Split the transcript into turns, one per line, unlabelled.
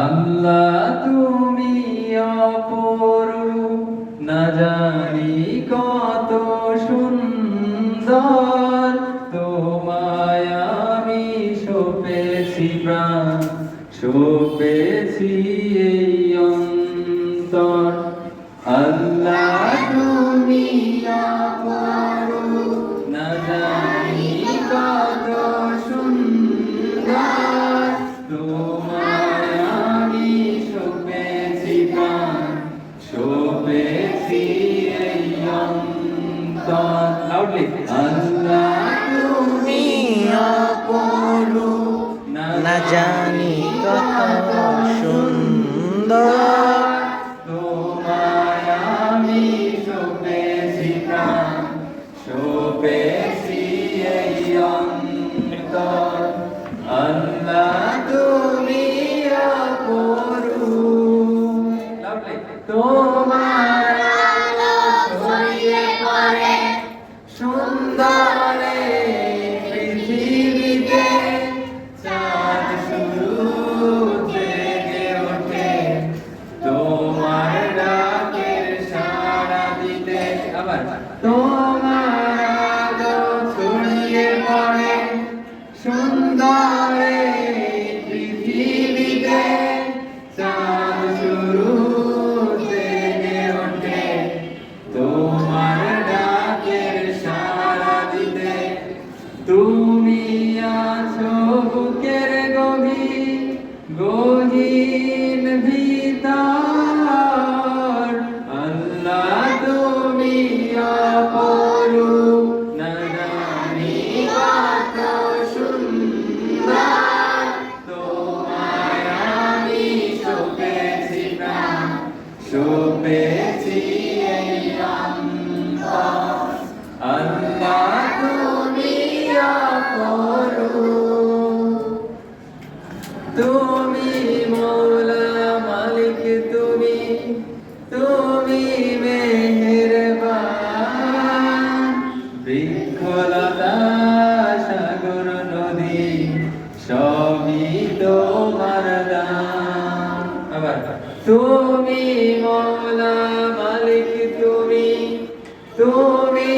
আল্লাহ তুমি অপরূপ, না জানি কত সুন্দর, তোমায় আমি সপেছি প্রাণ, সপেছি এই অন্তর। আল্লাহ তুমি অপরূপ, না জানি কত সুন্দর, তোমায় আমি সপেছি প্রাণ, সপেছি এই অন্তর। লাউডলি আল্লাহ তুমি অপরূপ,
না জানি কত সুন্দর,
তোমায় আমি সপেছি প্রাণ, সপেছি এই অন্তর। আল্লাহ তুমি অপরূপ, তোমার আলো ছড়িয়ে পড়ে সুন্দর এই পৃথিবীতে, চাঁদ শুরু জেগে ওঠে তোমার ডাকের সাড়া দিতে। আবার তোমার আলো ছড়িয়ে পড়ে সুন্দর এই পৃথিবীতে, চাঁদ শুরু জেগে ওঠে তোমার ডাকের সাড়া দিতে। তুমি আছো বুকের গহীন ভিতর, আল্লাহ তুমি অপরূপ, না জানি কত সুন্দর, তোমায় আমি সপেছি প্রাণ, সপেছি এই অন্তর। আল্লাহ তুমি অপরূপ, তুমি মৌলা মালিক, তুমি তুমি মেহেরবান, বৃক্ষলতা সাগর নদী সবই তোমার দান। আবার তুমি মৌলা মালিক, তুমি তুমি